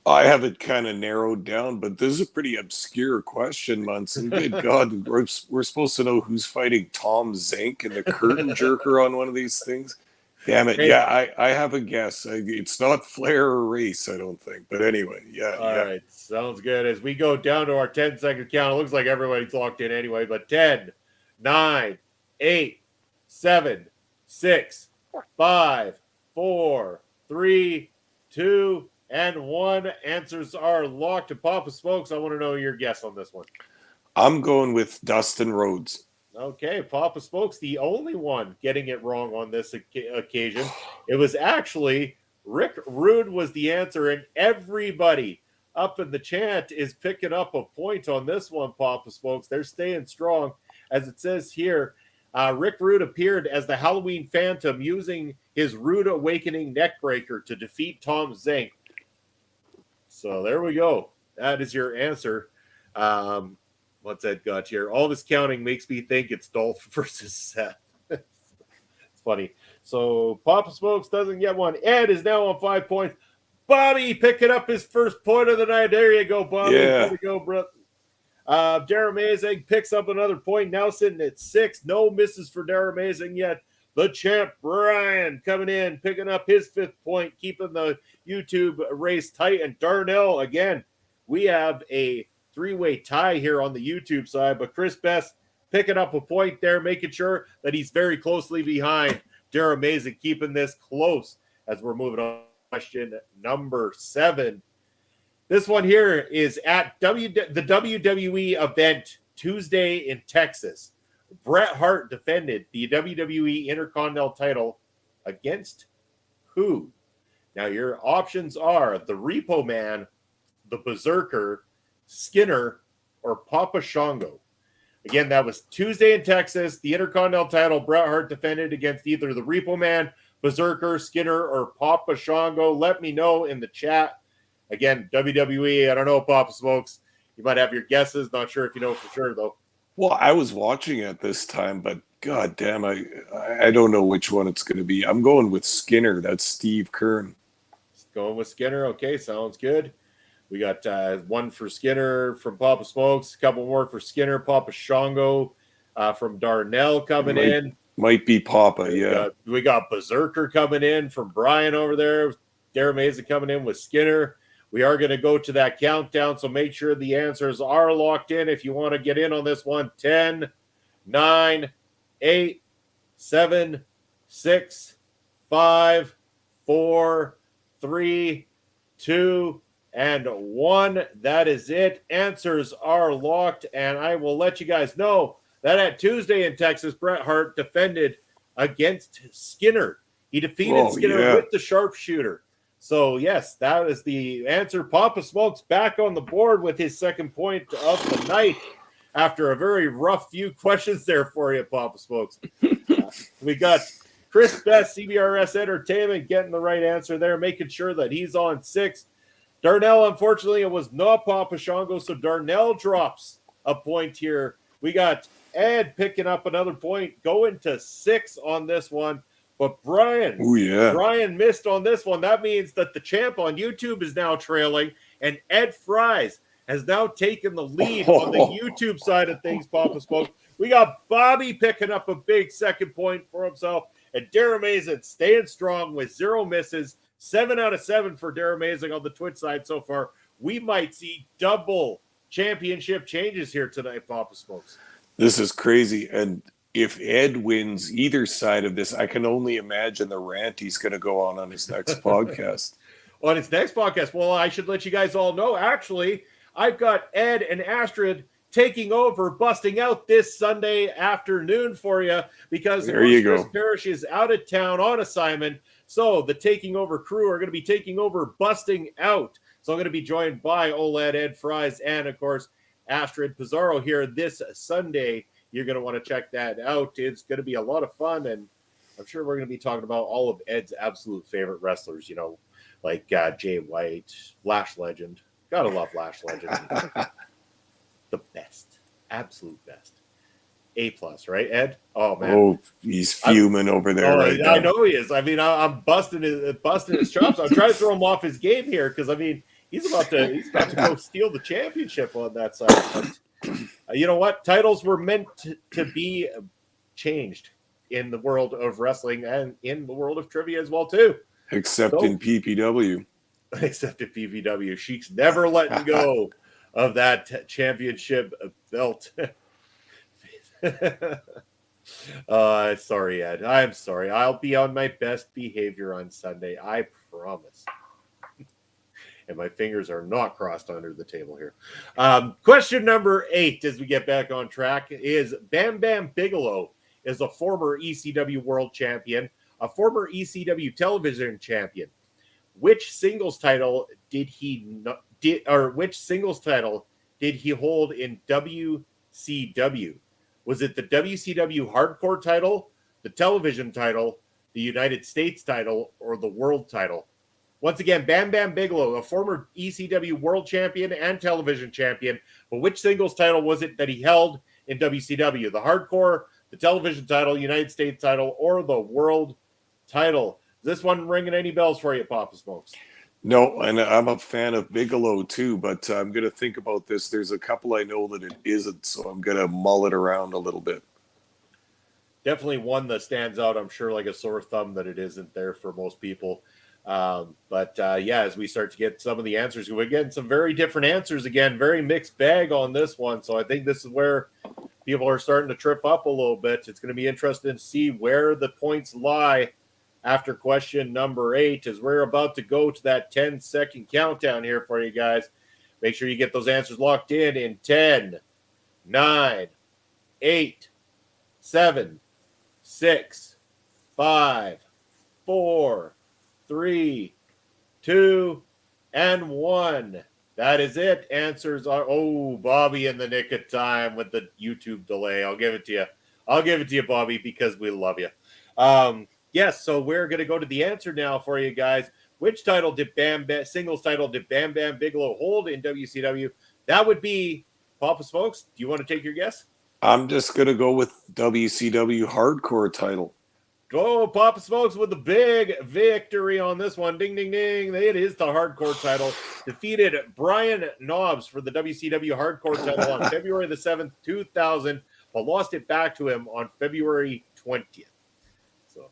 I have it kind of narrowed down, but this is a pretty obscure question, Munson. Good God, we're supposed to know who's fighting Tom Zenk and the curtain jerker on one of these things. Damn it. Hey. Yeah, I have a guess. It's not Flair or Race, I don't think. But anyway, yeah. All right. Sounds good. As we go down to our 10-second count, it looks like everybody's locked in anyway. But 10, 9, 8, 7, 6, 5, 4, 3, 2, and 1. Answers are locked. And Papa Smokes, I want to know your guess on this one. I'm going with Dustin Rhodes. Okay, Papa Smokes, the only one getting it wrong on this occasion. It was actually Rick Rude was the answer, and everybody up in the chant is picking up a point on this one, Papa Smokes. They're staying strong. As it says here, Rick Rude appeared as the Halloween Phantom using his Rude Awakening neckbreaker to defeat Tom Zenk. So there we go. That is your answer. What's Ed got here? All this counting makes me think it's Dolph versus Seth. It's funny. So Papa Smokes doesn't get one. Ed is now on 5 points. Bobby picking up his first point of the night. There you go, Bobby. Yeah. Way to go, bro. Dara Amazing picks up another point. Now sitting at 6. No misses for Dara Amazing yet. The champ Brian coming in, picking up his 5th point, keeping the YouTube race tight. And Darnell, again, we have a 3-way tie here on the YouTube side, but Chris Best picking up a point there, making sure that he's very closely behind Dara Amazing, keeping this close as we're moving on. Question number 7. This one here is at the WWE event Tuesday in Texas. Bret Hart defended the WWE Intercontinental title against who? Now, your options are the Repo Man, the Berserker, Skinner, or Papa Shango. Again, that was Tuesday in Texas. The Intercontinental title, Bret Hart defended against either the Repo Man, Berserker, Skinner, or Papa Shango. Let me know in the chat. Again, WWE, I don't know, Papa Smokes. You might have your guesses. Not sure if you know for sure, though. Well, I was watching it this time, but god damn, I don't know which one it's going to be. I'm going with Skinner. That's Steve Kern. Going with Skinner. Okay, sounds good. We got one for Skinner from Papa Smokes, a couple more for Skinner, Papa Shango from Darnell coming in. Might be Papa, yeah. We got Berserker coming in from Brian over there. Dara Amazing coming in with Skinner. We are going to go to that countdown, so make sure the answers are locked in if you want to get in on this one. 10, 9, 8, 7, 6, 5, 4, 3, 2, and 1. That is it. Answers are locked, and I will let you guys know that at Tuesday in Texas, Bret Hart defended against Skinner. He defeated Skinner with the sharpshooter. So, yes, that is the answer. Papa Smokes back on the board with his 2nd point of the night after a very rough few questions there for you, Papa Smokes. We got Chris Best, CBRS Entertainment, getting the right answer there, making sure that he's on 6. Darnell, unfortunately, it was not Papa Shango, so Darnell drops a point here. We got Ed picking up another point, going to 6 on this one. But Brian missed on this one. That means that the champ on YouTube is now trailing, and Ed Fries has now taken the lead on the YouTube side of things, Papa Smoke. We got Bobby picking up a big 2nd point for himself, and Dara Amazing staying strong with 0 misses. 7 out of 7 for Dara Amazing on the Twitch side so far. We might see double championship changes here tonight, Papa Smokes. This is crazy, and if Ed wins either side of this, I can only imagine the rant he's going to go on his next podcast. On his next podcast, well, I should let you guys all know, actually, I've got Ed and Astrid taking over, busting out this Sunday afternoon for you because Chris Parrish is out of town on assignment. So the Taking Over crew are going to be taking over, busting out. So I'm going to be joined by OLED, Ed Fries, and, of course, Astrid Pizarro here this Sunday. You're going to want to check that out. It's going to be a lot of fun, and I'm sure we're going to be talking about all of Ed's absolute favorite wrestlers, you know, like Jay White, Lash Legend. Gotta love Lash Legend. The best. Absolute best. A+, right, Ed? Oh, man. Oh, he's fuming over there right now. I know he is. I mean, I'm busting his chops. I'm trying to throw him off his game here because, I mean, he's about to go steal the championship on that side. But, you know what? Titles were meant to be changed in the world of wrestling and in the world of trivia as well, too. Except in PPW. Except in PPW. Sheik's never letting go of that championship belt. Sorry, Ed. I'm sorry. I'll be on my best behavior on Sunday. I promise. And my fingers are not crossed under the table here. Question number 8, as we get back on track, is Bam Bam Bigelow is a former ECW world champion, a former ECW television champion. Which singles title did he hold in WCW? Was it the WCW hardcore title, the television title, the United States title, or the world title? Once again, Bam Bam Bigelow, a former ECW world champion and television champion. But which singles title was it that he held in WCW? The hardcore, the television title, United States title, or the world title? Is this one ringing any bells for you, Papa Smokes? No, and I'm a fan of Bigelow too, but I'm going to think about this. There's a couple I know that it isn't, so I'm going to mull it around a little bit. Definitely one that stands out, I'm sure, like a sore thumb that it isn't there for most people. Yeah, as we start to get some of the answers, we're getting some very different answers again, very mixed bag on this one. So I think this is where people are starting to trip up a little bit. It's going to be interesting to see where the points lie after question number 8, as we're about to go to that 10-second countdown here for you guys. Make sure you get those answers locked in 10, 9, 8, 7, 6, 5, 4, 3, 2, and 1. That is it. Answers are, Bobby in the nick of time with the YouTube delay. I'll give it to you. I'll give it to you, Bobby, because we love you. Yes, so we're going to go to the answer now for you guys. Which title did singles title did Bam Bam Bigelow hold in WCW? That would be Papa Smokes. Do you want to take your guess? I'm just going to go with WCW hardcore title. Go, Papa Smokes with the big victory on this one. Ding, ding, ding. It is the hardcore title. Defeated Brian Knobbs for the WCW hardcore title on February the 7th, 2000, but lost it back to him on February 20th. So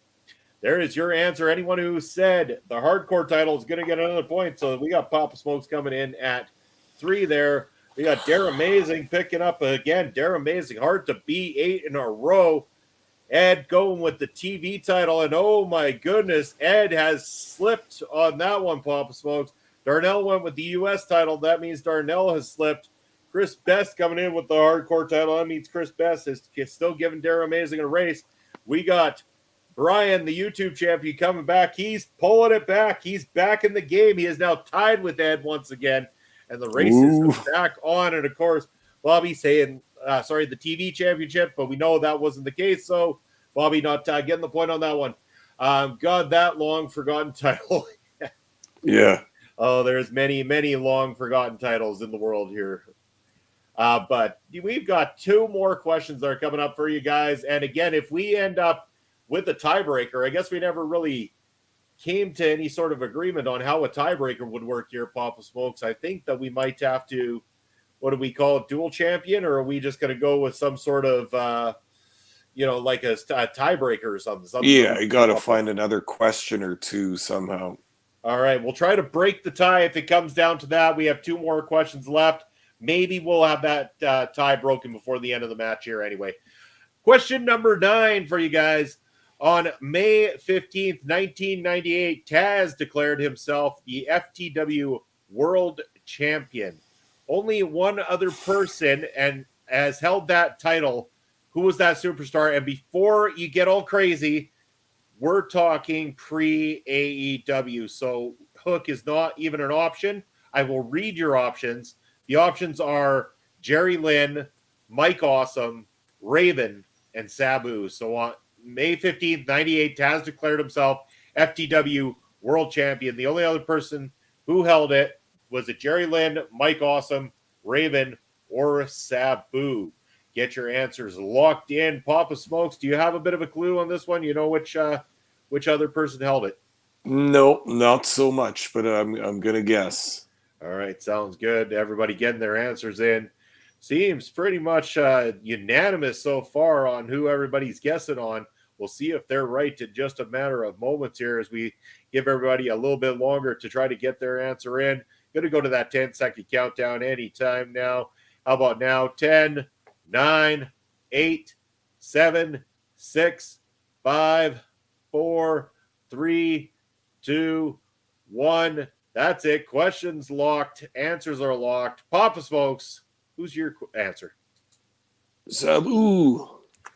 there is your answer. Anyone who said the hardcore title is going to get another point. So we got Papa Smokes coming in at 3 there. We got Dare Amazing picking up again. Dare Amazing, hard to beat, 8 in a row. Ed going with the TV title, and oh my goodness, Ed has slipped on that one, Papa Smokes. Darnell went with the U.S. title. That means Darnell has slipped. Chris Best coming in with the hardcore title. That means Chris Best is still giving Dare Amazing a race. We got Brian, the YouTube champion, coming back. He's pulling it back. He's back in the game. He is now tied with Ed once again, and the race is back on. And, of course, Bobby saying – the TV championship, but we know that wasn't the case. So Bobby not getting the point on that one. God, that long forgotten title. Yeah. Oh, there's many, many long forgotten titles in the world here. But we've got 2 more questions that are coming up for you guys. And again, if we end up with a tiebreaker, I guess we never really came to any sort of agreement on how a tiebreaker would work here, Papa Smokes. I think that we might have to, what do we call it, dual champion, or are we just going to go with some sort of, like a tiebreaker or something? Yeah, you got to find another question or 2 somehow. All right, we'll try to break the tie if it comes down to that. We have 2 more questions left. Maybe we'll have that tie broken before the end of the match here anyway. Question number 9 for you guys. On May 15th, 1998, Taz declared himself the FTW World Champion. Only one other person and has held that title. Who was that superstar? And before you get all crazy, we're talking pre-AEW. So Hook is not even an option. I will read your options. The options are Jerry Lynn, Mike Awesome, Raven, and Sabu. So on May 15th, 98, Taz declared himself FTW World Champion. The only other person who held it was it Jerry Lynn, Mike Awesome, Raven, or Sabu? Get your answers locked in. Papa Smokes, do you have a bit of a clue on this one? You know which other person held it? No, not so much, but I'm going to guess. All right, sounds good. Everybody getting their answers in. Seems pretty much unanimous so far on who everybody's guessing on. We'll see if they're right in just a matter of moments here as we give everybody a little bit longer to try to get their answer in. Going to go to that 10-second countdown anytime now. How about now? 10, 9, 8, 7, 6, 5, 4, 3, 2, 1. That's it. Questions locked. Answers are locked. Papa Smokes, who's your answer? Sabu.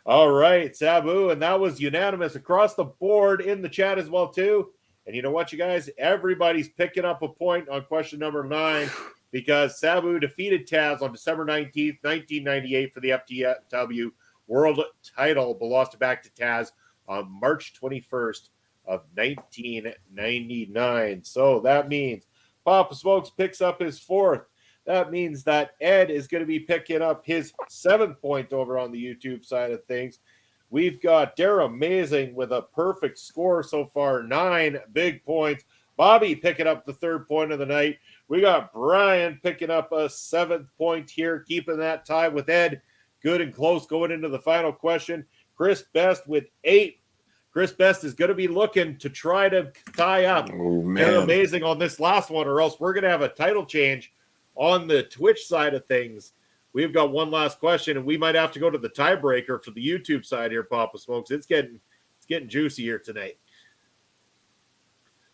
All right, Sabu. And that was unanimous across the board in the chat as well, too. And you know what, you guys? Everybody's picking up a point on question number 9 because Sabu defeated Taz on December 19th, 1998 for the FTW World title, but lost it back to Taz on March 21st of 1999. So that means Papa Smokes picks up his 4th. That means that Ed is going to be picking up his 7th point over on the YouTube side of things. We've got Dara Amazing with a perfect score so far, 9 big points. Bobby picking up the 3rd point of the night. We got Brian picking up a 7th point here, keeping that tie with Ed. Good and close going into the final question. Chris Best with 8. Chris Best is going to be looking to try to tie up. They're amazing on this last one, or else we're going to have a title change on the Twitch side of things. We've got one last question, and we might have to go to the tiebreaker for the YouTube side here, Papa Smokes. It's getting juicy here tonight.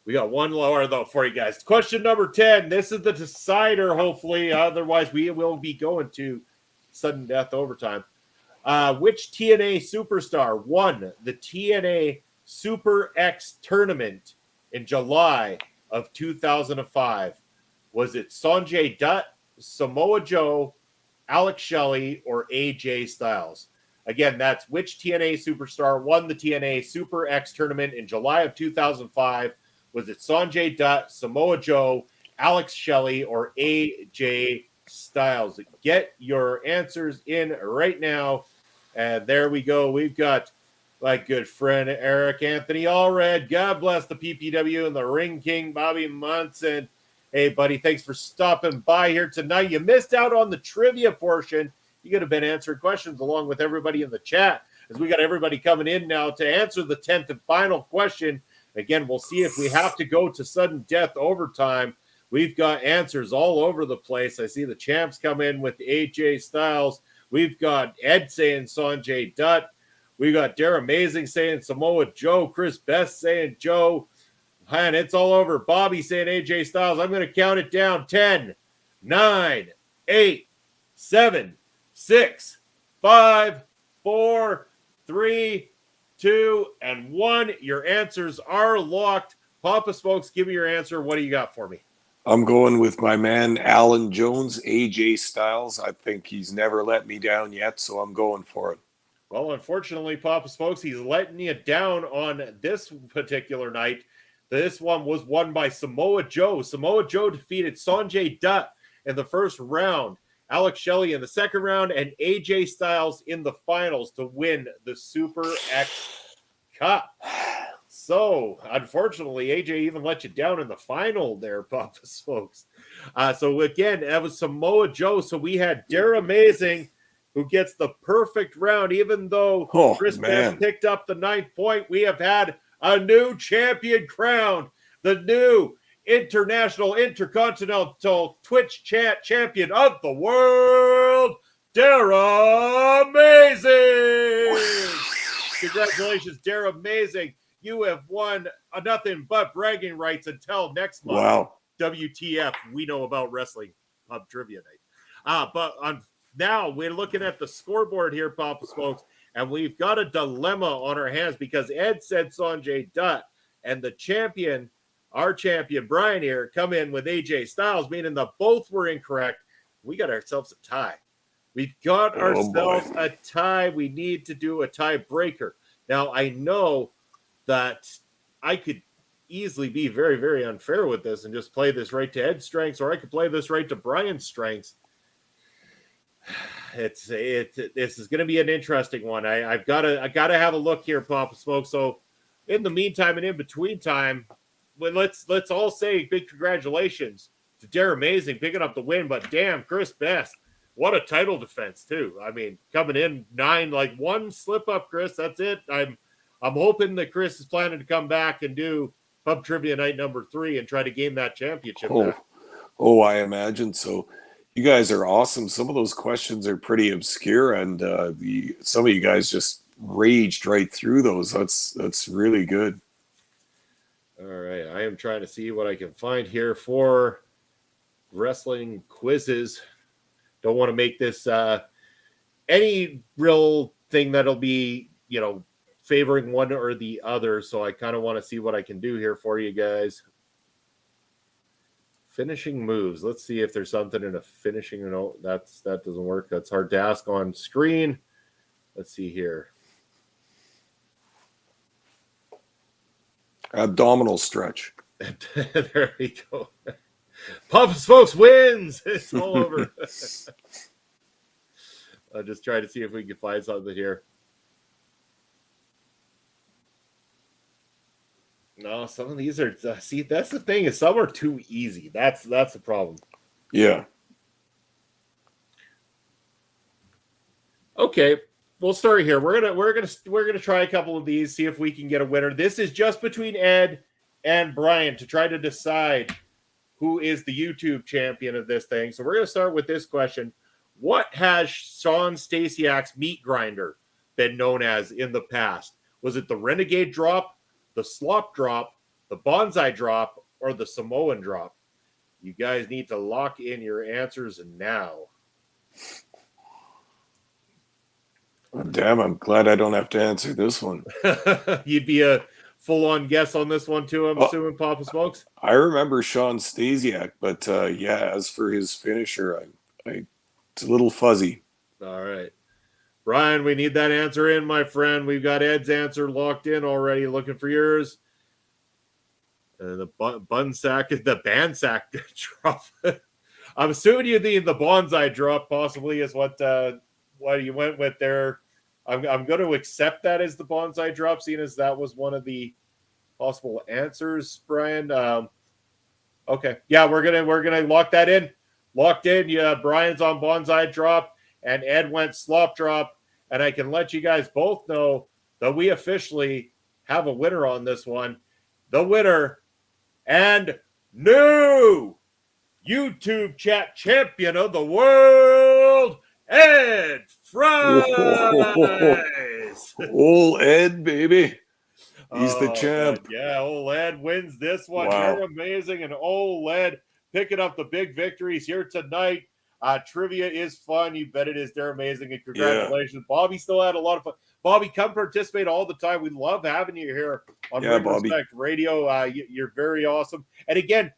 We got one lower, though, for you guys. Question number 10. This is the decider, hopefully. Otherwise, we will be going to sudden death overtime. Which TNA superstar won the TNA Super X tournament in July of 2005? Was it Sanjay Dutt, Samoa Joe, Alex Shelley, or AJ Styles? Again, that's which TNA superstar won the TNA Super X tournament in July of 2005? Was it Sanjay Dutt, Samoa Joe, Alex Shelley, or AJ Styles? Get your answers in right now. And there we go. We've got my good friend Eric Anthony Allred. God bless the PPW and the Ring King, Bobby Munson. Hey, buddy, thanks for stopping by here tonight. You missed out on the trivia portion. You could have been answering questions along with everybody in the chat, as we got everybody coming in now to answer the 10th and final question. Again, we'll see if we have to go to sudden death overtime. We've got answers all over the place. I see the champs come in with AJ Styles. We've got Ed saying Sanjay Dutt. We got Dara Amazing saying Samoa Joe. Chris Best saying Joe. Man, it's all over. Bobby saying AJ Styles. I'm going to count it down. 10, 9, 8, 7, 6, 5, 4, 3, 2, and 1. Your answers are locked. Papa Smokes, give me your answer. What do you got for me? I'm going with my man, Alan Jones, AJ Styles. I think he's never let me down yet, so I'm going for it. Well, unfortunately, Papa Smokes, he's letting you down on this particular night. This one was won by Samoa Joe. Samoa Joe defeated Sanjay Dutt in the first round, Alex Shelley in the second round, and AJ Styles in the finals to win the Super X Cup. So, unfortunately, AJ even let you down in the final there, Papa Smokes. So, again, that was Samoa Joe. So, we had Dara Amazing, who gets the perfect round, even though Chris Best picked up the 9th point. We have had a new champion crowned, the new international intercontinental Twitch chat champion of the world, Dara Amazing. Congratulations, Dara Amazing. You have won nothing but bragging rights until next month. Wow. WTF, we know about wrestling pub trivia night. But now we're looking at the scoreboard here, Papa Smokes, and we've got a dilemma on our hands because Ed said Sanjay Dutt, and the champion, our champion Brian here, come in with AJ Styles, meaning that both were incorrect. We got ourselves a tie. We've got ourselves a tie. We need to do a tiebreaker. Now, I know that I could easily be very, very unfair with this and just play this right to Ed's strengths, or I could play this right to Brian's strengths. This is going to be an interesting one. I gotta have a look here, Papa Smoke. So, in the meantime and in between time, let's all say big congratulations to Dara Amazing picking up the win. But damn, Chris Best, what a title defense too. I mean, coming in 9, like one slip up, Chris. That's it. I'm hoping that Chris is planning to come back and do Pub Trivia Night number 3 and try to game that championship back. Oh, I imagine so. You guys are awesome. Some of those questions are pretty obscure, and some of you guys just raged right through those. That's really good. All right, I am trying to see what I can find here for wrestling quizzes. Don't want to make this any real thing that'll be, favoring one or the other. So I kind of want to see what I can do here for you guys. Finishing moves. Let's see if there's something in a finishing. No, that doesn't work. That's hard to ask on screen. Let's see here. Abdominal stretch. There we go. Papa Smokes wins. It's all over. I'll just try to see if we can find something here. No, some of these are. See, that's the thing. Is some are too easy. That's the problem. Yeah. Okay, we'll start here. We're gonna try a couple of these. See if we can get a winner. This is just between Ed and Brian to try to decide who is the YouTube champion of this thing. So we're going to start with this question. What has Sean Stasiak's meat grinder been known as in the past? Was it the Renegade drop, the slop drop, the bonsai drop, or the Samoan drop? You guys need to lock in your answers now. Damn, I'm glad I don't have to answer this one. You'd be a full-on guess on this one too, I'm assuming, Papa Smokes? I remember Sean Stasiak, but yeah, as for his finisher, it's a little fuzzy. All right. Brian, we need that answer in, my friend. We've got Ed's answer locked in already. Looking for yours. The Bunsack is the Bandsack drop. I'm assuming you need the bonsai drop possibly is what you went with there. I'm going to accept that as the bonsai drop, seeing as that was one of the possible answers, Brian. Okay, yeah, we're gonna lock that in. Locked in. Yeah, Brian's on bonsai drop, and Ed went slop drop. And I can let you guys both know that we officially have a winner on this one. The winner and new YouTube chat champion of the world, Ed Fries. Old Ed, baby. He's the champ. Man. Yeah, old Ed wins this one. Wow. You're amazing. And old Ed picking up the big victories here tonight. Trivia is fun. You bet it is. They're amazing. And congratulations. Yeah. Bobby still had a lot of fun. Bobby, come participate all the time. We love having you here on Retrospect Radio. You're very awesome. And again,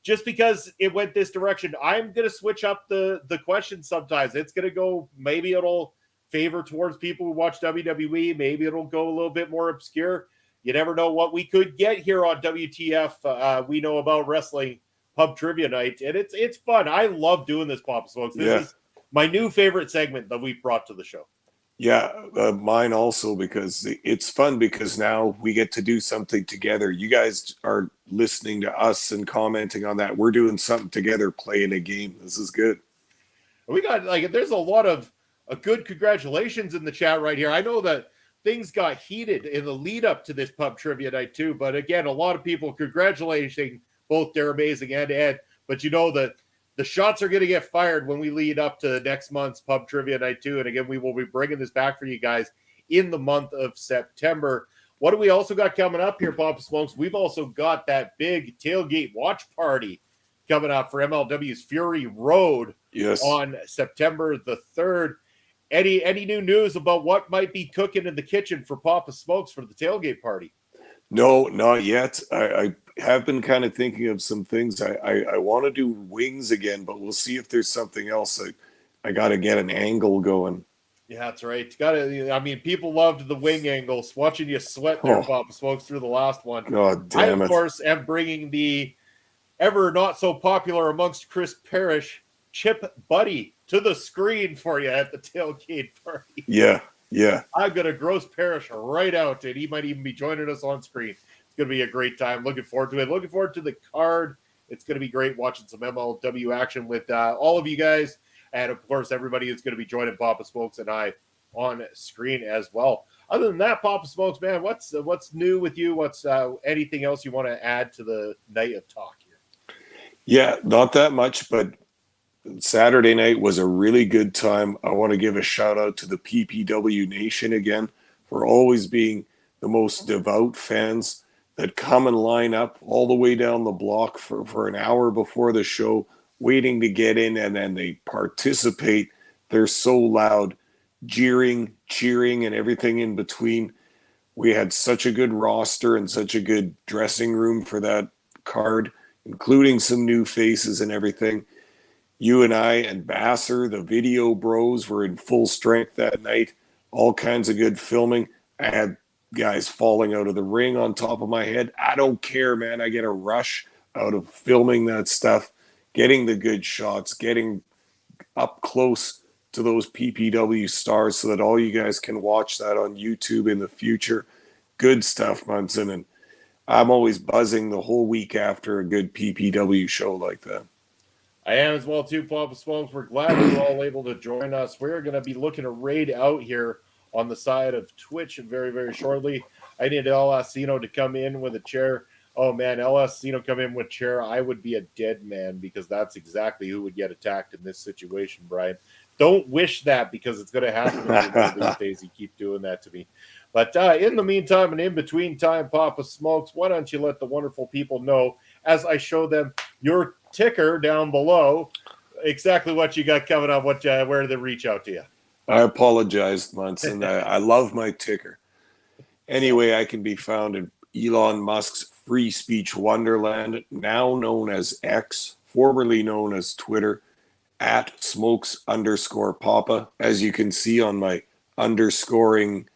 just because it went this direction, I'm going to switch up the questions sometimes. It's going to go, maybe it'll favor towards people who watch WWE. Maybe it'll go a little bit more obscure. You never know what we could get here on WTF. We know about wrestling pub trivia night, and it's fun. I love doing this, Papa Smokes. This is my new favorite segment that we've brought to the show. Yeah, mine also, because it's fun because now we get to do something together. You guys are listening to us and commenting on that. We're doing something together, playing a game. This is good. We got there's a lot of good congratulations in the chat right here. I know that things got heated in the lead up to this pub trivia night too, but again, a lot of people congratulating both They're Amazing and Ed. But you know that the shots are going to get fired when we lead up to next month's pub trivia night too. And again, we will be bringing this back for you guys in the month of September. What do we also got coming up here, Papa Smokes? We've also got that big tailgate watch party coming up for MLW's Fury Road on September the 3rd. Any new news about what might be cooking in the kitchen for Papa Smokes for the tailgate party? No, not yet. I have been kind of thinking of some things. I want to do wings again, but we'll see if there's something else. I got to get an angle going. Yeah, that's right. People loved the wing angles. Watching you sweat there, Papa Smokes, through the last one. God damn it. I, of course, am bringing the ever not so popular amongst Chris Parrish Chip Buddy to the screen for you at the tailgate party. Yeah. I'm going to gross Parrish right out, and he might even be joining us on screen. It's going to be a great time. Looking forward to it. Looking forward to the card. It's going to be great watching some MLW action with all of you guys. And, of course, everybody is going to be joining Papa Smokes and I on screen as well. Other than that, Papa Smokes, man, what's new with you? What's anything else you want to add to the night of talk here? Yeah, not that much, but Saturday night was a really good time. I want to give a shout out to the PPW Nation again for always being the most devout fans that come and line up all the way down the block for an hour before the show, waiting to get in, and then they participate. They're so loud, jeering, cheering, and everything in between. We had such a good roster and such a good dressing room for that card, including some new faces and everything. You and I and Basser, the video bros, were in full strength that night. All kinds of good filming. I had guys falling out of the ring on top of my head. I don't care, man. I get a rush out of filming that stuff, getting the good shots, getting up close to those PPW stars so that all you guys can watch that on YouTube in the future. Good stuff, Munson. And I'm always buzzing the whole week after a good PPW show like that. I am as well, too, Papa Smokes. We're glad you're all able to join us. We're going to be looking to raid out here on the side of Twitch very, very shortly. I need El Asino to come in with a chair. Oh, man, El Asino come in with a chair. I would be a dead man because that's exactly who would get attacked in this situation, Brian. Don't wish that because it's going to happen these days. You keep doing that to me. But in the meantime and in between time, Papa Smokes, why don't you let the wonderful people know as I show them your ticker down below exactly what you got coming up, where they reach out to you. I apologize, Munson. I love my ticker. Anyway, I can be found in Elon Musk's free speech wonderland, now known as X, formerly known as Twitter, at smokes_papa, as you can see on my underscoring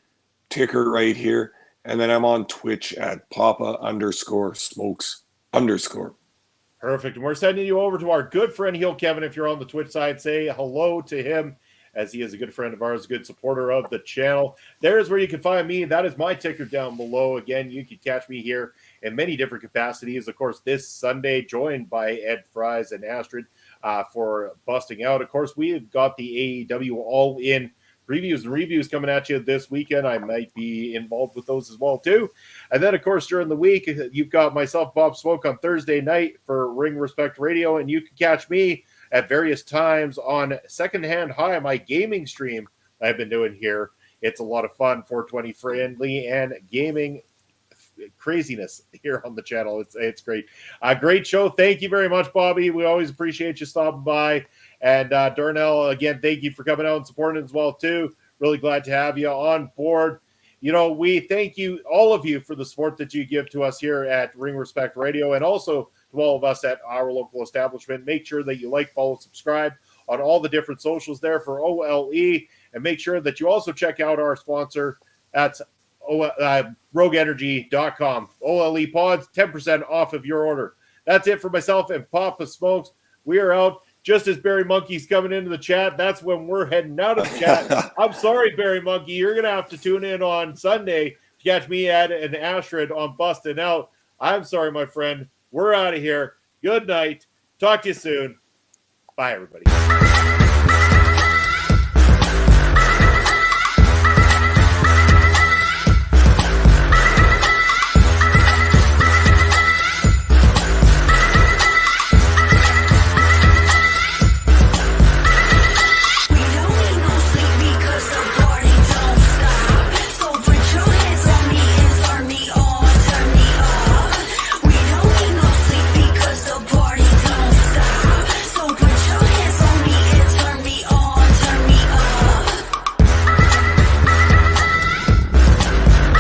ticker right here. And then I'm on Twitch at papa_smokes_. Perfect. And we're sending you over to our good friend Heel Kevin. If you're on the Twitch side, say hello to him, as he is a good friend of ours, a good supporter of the channel. There's where you can find me. That is my ticker down below. Again, you can catch me here in many different capacities. Of course, this Sunday, joined by Ed Fries and Astrid for busting out. Of course, we've got the AEW All-In previews and reviews coming at you this weekend. I might be involved with those as well, too. And then, of course, during the week, you've got myself, Bob Smoke, on Thursday night for Ring Respect Radio, and you can catch me at various times on Secondhand High, my gaming stream I've been doing here. It's a lot of fun, 420 friendly, and gaming craziness here on the channel. It's great. Great show. Thank you very much, Bobby. We always appreciate you stopping by. And Darnell, again, thank you for coming out and supporting as well, too. Really glad to have you on board. You know, we thank you, all of you, for the support that you give to us here at Ring Respect Radio, and also to all of us at our local establishment. Make sure that you like, follow, subscribe on all the different socials there for OLE, and make sure that you also check out our sponsor at RogueEnergy.com. OLE Pods, 10% off of your order. That's it for myself and Papa Smokes. We are out. Just as Barry Monkey's coming into the chat, that's when we're heading out of the chat. I'm sorry, Barry Monkey. You're going to have to tune in on Sunday to catch me, Ed, and Astrid on Busting Out. I'm sorry, my friend. We're out of here. Good night. Talk to you soon. Bye, everybody.